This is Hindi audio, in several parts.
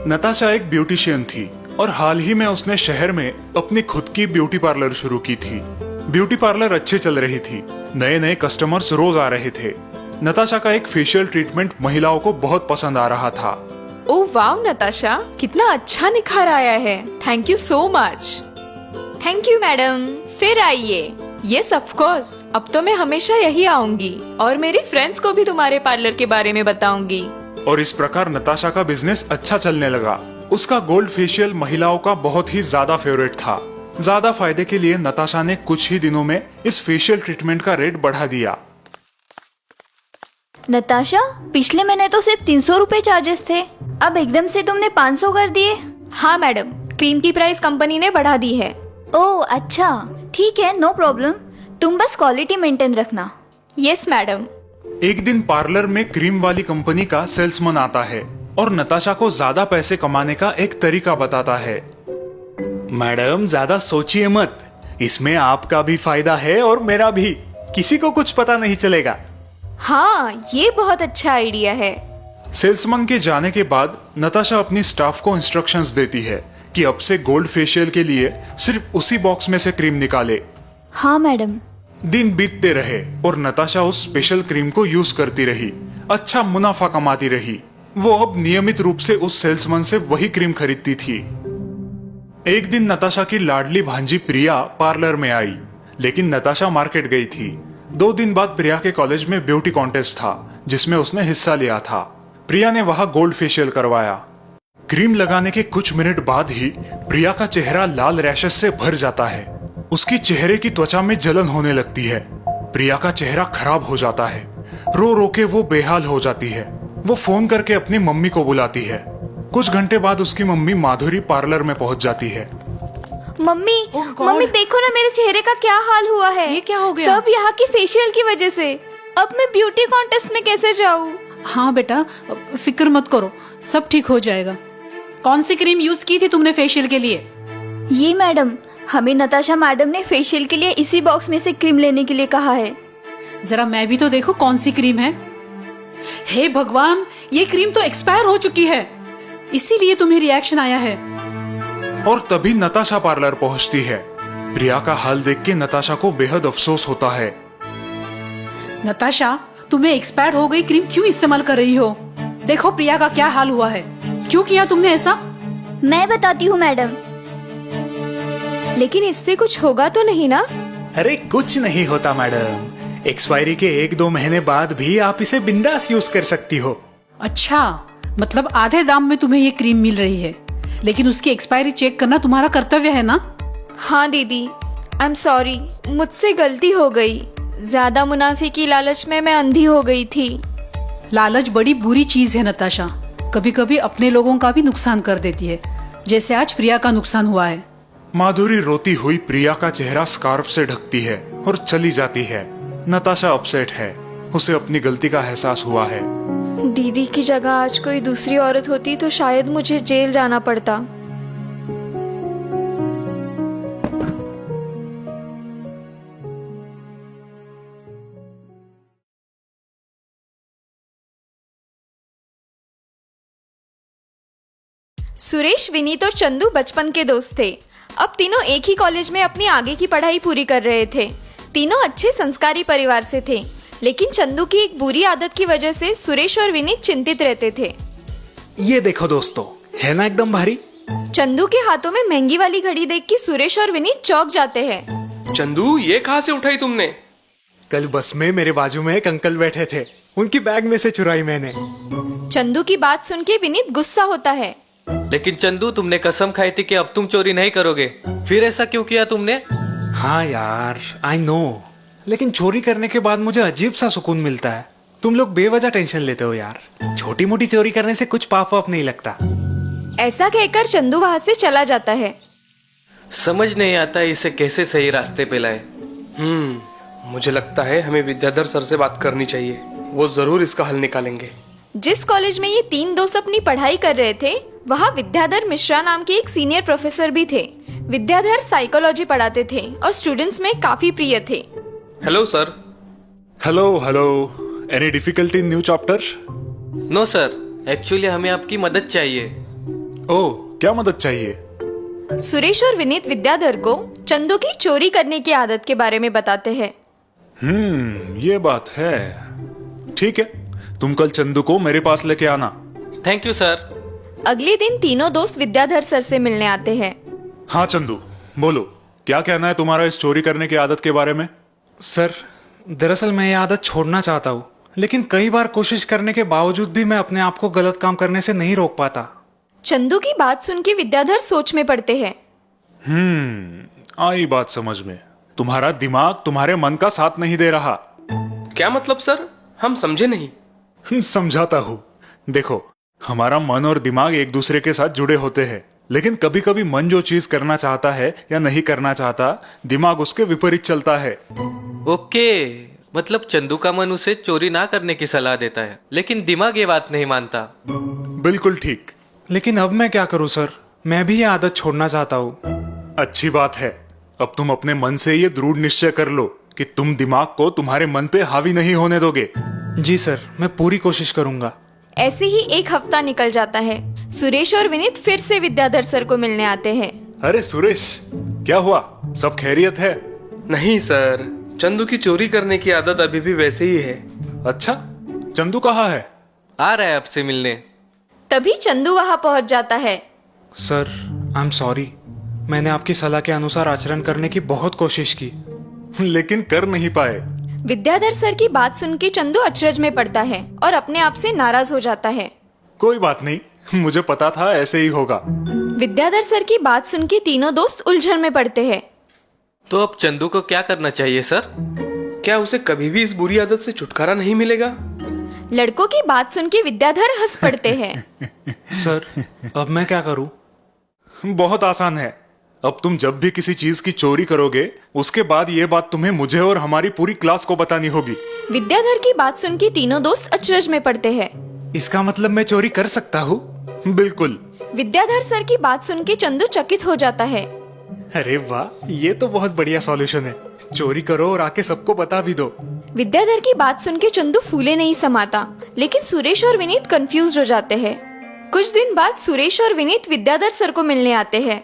नताशा एक ब्यूटिशियन थी और हाल ही में उसने शहर में अपनी खुद की ब्यूटी पार्लर शुरू की थी। ब्यूटी पार्लर अच्छी चल रही थी, नए नए कस्टमर्स रोज आ रहे थे। नताशा का एक फेशियल ट्रीटमेंट महिलाओं को बहुत पसंद आ रहा था। ओह वाव नताशा, कितना अच्छा निखार आया है। Thank you so much. Thank you madam, फिर आइए। यस ऑफ कोर्स, अब तो मैं हमेशा यही आऊंगी और मेरी फ्रेंड्स को भी तुम्हारे पार्लर के बारे में बताऊंगी। और इस प्रकार नताशा का बिजनेस अच्छा चलने लगा। उसका गोल्ड फेशियल महिलाओं का बहुत ही ज्यादा फेवरेट था। ज्यादा फायदे के लिए नताशा ने कुछ ही दिनों में इस फेशियल ट्रीटमेंट का रेट बढ़ा दिया। नताशा, पिछले महीने तो सिर्फ 300 रुपए चार्जेस थे, अब एकदम से तुमने 500 कर दिए। हाँ मैडम, क्रीम की प्राइस कंपनी ने बढ़ा दी है। ओह अच्छा, ठीक है, नो प्रॉब्लम। तुम बस क्वालिटी मेंटेन रखना। Yes madam. एक दिन पार्लर में क्रीम वाली कंपनी का सेल्समैन आता है और नताशा को ज्यादा पैसे कमाने का एक तरीका बताता है। मैडम, ज्यादा सोचिए मत, इसमें आपका भी फायदा है और मेरा भी, किसी को कुछ पता नहीं चलेगा। हाँ, ये बहुत अच्छा आइडिया है। सेल्समैन के जाने के बाद नताशा अपनी स्टाफ को इंस्ट्रक्शंस देती है कि अब से गोल्ड फेशियल के लिए सिर्फ उसी बॉक्स में से क्रीम निकाले। हाँ मैडम। दिन बीतते रहे और नताशा उस स्पेशल क्रीम को यूज करती रही, अच्छा मुनाफा कमाती रही। वो अब नियमित रूप से उस सेल्समैन से वही क्रीम खरीदती थी। एक दिन नताशा की लाडली भांजी प्रिया पार्लर में आई, लेकिन नताशा मार्केट गई थी। 2 दिन बाद प्रिया के कॉलेज में ब्यूटी कॉन्टेस्ट था जिसमें उसने हिस्सा लिया था। प्रिया ने वहां गोल्ड फेशियल करवाया। क्रीम लगाने के कुछ मिनट बाद ही प्रिया का चेहरा लाल रैशेस से भर जाता है। उसकी चेहरे की त्वचा में जलन होने लगती है। प्रिया का चेहरा खराब हो जाता है। रो रो के वो बेहाल हो जाती है। वो फोन करके अपनी मम्मी को बुलाती है। कुछ घंटे बाद उसकी मम्मी माधुरी पार्लर में पहुंच जाती है। मम्मी, मम्मी देखो ना मेरे चेहरे का क्या हाल हुआ है। ये क्या हो गया? सब यहाँ की फेशियल की वजह से। अब मैं ब्यूटी कॉन्टेस्ट में कैसे जाऊँ? हाँ बेटा, फिक्र मत करो, सब ठीक हो जाएगा। कौन सी क्रीम यूज की थी तुमने फेशियल के लिए? ये मैडम, हमें नताशा मैडम ने फेशियल के लिए इसी बॉक्स में से क्रीम लेने के लिए कहा है। जरा मैं भी तो देखो कौन सी क्रीम है। हे भगवान, ये क्रीम तो एक्सपायर हो चुकी है, इसीलिए तुम्हें रिएक्शन आया है। और तभी नताशा पार्लर पहुंचती है। प्रिया का हाल देख के नताशा को बेहद अफसोस होता है। नताशा, तुम्हें एक्सपायर हो गई क्रीम क्यों इस्तेमाल कर रही हो? देखो प्रिया का क्या हाल हुआ है। क्यों किया तुमने ऐसा? मैं बताती हूँ मैडम। लेकिन इससे कुछ होगा तो नहीं ना? अरे कुछ नहीं होता मैडम, एक्सपायरी के 1-2 महीने बाद भी आप इसे बिंदास यूज कर सकती हो। अच्छा, मतलब आधे दाम में तुम्हें ये क्रीम मिल रही है, लेकिन उसकी एक्सपायरी चेक करना तुम्हारा कर्तव्य है ना? हाँ दीदी, आई एम सॉरी, मुझसे गलती हो गई। ज्यादा मुनाफे की लालच में मैं अंधी हो गई थी। लालच बड़ी बुरी चीज है नताशा, कभी कभी अपने लोगों का भी नुकसान कर देती है, जैसे आज प्रिया का नुकसान हुआ है। माधुरी रोती हुई प्रिया का चेहरा स्कार्फ से ढकती है और चली जाती है। नताशा अपसेट है, उसे अपनी गलती का एहसास हुआ है। दीदी की जगह आज कोई दूसरी औरत होती तो शायद मुझे जेल जाना पड़ता। सुरेश, विनीत और चंदू बचपन के दोस्त थे। अब तीनों एक ही कॉलेज में अपनी आगे की पढ़ाई पूरी कर रहे थे। तीनों अच्छे संस्कारी परिवार से थे, लेकिन चंदू की एक बुरी आदत की वजह से सुरेश और विनीत चिंतित रहते थे। ये देखो दोस्तों, है ना एकदम भारी। चंदू के हाथों में महंगी वाली घड़ी देख के सुरेश और विनीत चौंक जाते हैं। चंदू, ये कहाँ से उठाई तुमने? कल बस में मेरे बाजू में एक अंकल बैठे थे, उनकी बैग में से चुराई मैंने। चंदू की बात सुन के विनीत गुस्सा होता है। लेकिन चंदू, तुमने कसम खाई थी कि अब तुम चोरी नहीं करोगे, फिर ऐसा क्यों किया तुमने? हाँ यार, आई नो, लेकिन चोरी करने के बाद मुझे अजीब सा सुकून मिलता है। तुम लोग बेवजह टेंशन लेते हो यार, छोटी मोटी चोरी करने से कुछ पाप वाप नहीं लगता। ऐसा कहकर चंदू वहाँ से चला जाता है। समझ नहीं आता इसे कैसे सही रास्ते पे लाए। मुझे लगता है हमें विद्याधर सर से बात करनी चाहिए, वो जरूर इसका हल निकालेंगे। जिस कॉलेज में ये 3 दोस्त अपनी पढ़ाई कर रहे थे, वहाँ विद्याधर मिश्रा नाम के एक सीनियर प्रोफेसर भी थे। विद्याधर साइकोलॉजी पढ़ाते थे और स्टूडेंट्स में काफी प्रिय थे। Hello sir. Hello, any difficulty in new chapter? No sir, actually हमें आपकी मदद चाहिए। ओह, क्या मदद चाहिए? सुरेश और विनीत विद्याधर को चंदू की चोरी करने की आदत के बारे में बताते हैं। ये बात है। ठीक है, तुम कल चंदू को मेरे पास लेके आना। Thank you sir. अगले दिन तीनों दोस्त विद्याधर सर से मिलने आते हैं। हाँ चंदू, बोलो, क्या कहना है तुम्हारा इस चोरी करने की आदत के बारे में? सर, दरअसल मैं ये आदत छोड़ना चाहता हूँ, लेकिन कई बार कोशिश करने के बावजूद भी मैं अपने आप को गलत काम करने से नहीं रोक पाता। चंदू की बात सुन के विद्याधर सोच में पड़ते हैं। आई बात समझ में। तुम्हारा दिमाग तुम्हारे मन का साथ नहीं दे रहा। क्या मतलब सर, हम समझे नहीं। समझाता हूँ। देखो, हमारा मन और दिमाग एक दूसरे के साथ जुड़े होते हैं, लेकिन कभी कभी मन जो चीज करना चाहता है या नहीं करना चाहता, दिमाग उसके विपरीत चलता है। ओके, मतलब चंदू का मन उसे चोरी ना करने की सलाह देता है, लेकिन दिमाग ये बात नहीं मानता। बिल्कुल ठीक। लेकिन अब मैं क्या करूँ सर? मैं भी ये आदत छोड़ना चाहता हूँ। अच्छी बात है। अब तुम अपने मन से ये दृढ़ निश्चय कर लो कि तुम दिमाग को तुम्हारे मन पे हावी नहीं होने दोगे। जी सर, मैं पूरी कोशिश करूंगा। ऐसे ही एक हफ्ता निकल जाता है। सुरेश और विनीत फिर से विद्याधर सर को मिलने आते हैं। अरे सुरेश, क्या हुआ? सब खैरियत है? नहीं सर, चंदू की चोरी करने की आदत अभी भी वैसे ही है। अच्छा, चंदू कहाँ है? आ रहा है आपसे मिलने। तभी चंदू वहां पहुंच जाता है। Sir, I am sorry. मैंने आपकी सलाह के अनुसार आचरण करने की बहुत कोशिश की, लेकिन कर नहीं पाए। विद्याधर सर की बात सुन के चंदू अचरज में पड़ता है और अपने आप से नाराज हो जाता है। कोई बात नहीं, मुझे पता था ऐसे ही होगा। विद्याधर सर की बात सुन के तीनों दोस्त उलझन में पड़ते हैं। तो अब चंदू को क्या करना चाहिए सर? क्या उसे कभी भी इस बुरी आदत से छुटकारा नहीं मिलेगा? लड़कों की बात सुन के विद्याधर हंस पड़ते हैं। सर, अब मैं क्या करूं? बहुत आसान है। अब तुम जब भी किसी चीज की चोरी करोगे, उसके बाद ये बात तुम्हें मुझे और हमारी पूरी क्लास को बतानी होगी। विद्याधर की बात सुन के तीनों दोस्त अचरज में पड़ते हैं। इसका मतलब मैं चोरी कर सकता हूँ? बिल्कुल। विद्याधर सर की बात सुन के चंदू चकित हो जाता है। अरे वाह, ये तो बहुत बढ़िया सॉल्यूशन है। चोरी करो और आके सबको बता भी दो। विद्याधर की बात सुन के चंदू फूले नहीं समाता, लेकिन सुरेश और विनीत कंफ्यूज हो जाते हैं। कुछ दिन बाद सुरेश और विनीत विद्याधर सर को मिलने आते हैं।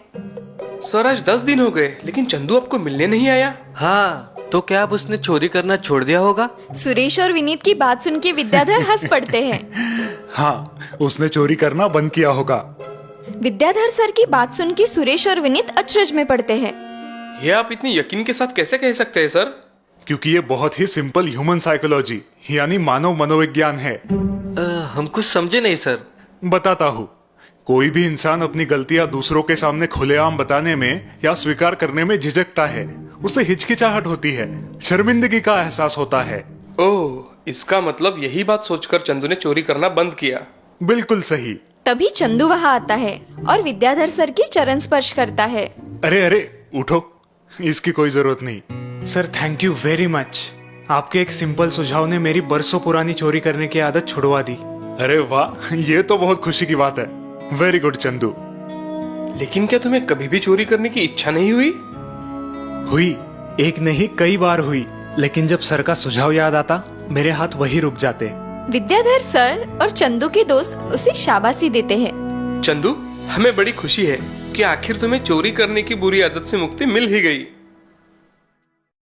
सर, आज 10 दिन हो गए, लेकिन चंदू आपको मिलने नहीं आया। हाँ, तो क्या अब उसने चोरी करना छोड़ दिया होगा? सुरेश और विनीत की बात सुन के विद्याधर हंस पड़ते हैं। हाँ, उसने चोरी करना बंद किया होगा। विद्याधर सर की बात सुन के सुरेश और विनीत अचरज में पड़ते हैं। ये आप इतनी यकीन के साथ कैसे कह सकते हैं सर? क्योंकि ये बहुत ही सिंपल ह्यूमन साइकोलॉजी यानी मानव मनोविज्ञान है। हम कुछ समझे नहीं सर। बताता हूँ। कोई भी इंसान अपनी गलतियां दूसरों के सामने खुलेआम बताने में या स्वीकार करने में झिझकता है। उसे हिचकिचाहट होती है, शर्मिंदगी का एहसास होता है। ओह, इसका मतलब यही बात सोचकर चंदू ने चोरी करना बंद किया। बिल्कुल सही। तभी चंदू वहां आता है और विद्याधर सर की चरण स्पर्श करता है। अरे अरे, उठो, इसकी कोई जरूरत नहीं। Sir, thank you very much. आपके एक सिंपल सुझाव ने मेरी बरसों पुरानी चोरी करने की आदत छुड़वा दी। अरे वाह, ये तो बहुत खुशी की बात है। Very good Chandu. लेकिन क्या तुम्हें कभी भी चोरी करने की इच्छा नहीं हुई? हुई, एक नहीं कई बार हुई, लेकिन जब सर का सुझाव याद आता, मेरे हाथ वही रुक जाते। विद्याधर सर और चंदू के दोस्त उसे शाबाशी देते हैं। चंदू, हमें बड़ी खुशी है कि आखिर तुम्हें चोरी करने की बुरी आदत से मुक्ति मिल ही गई।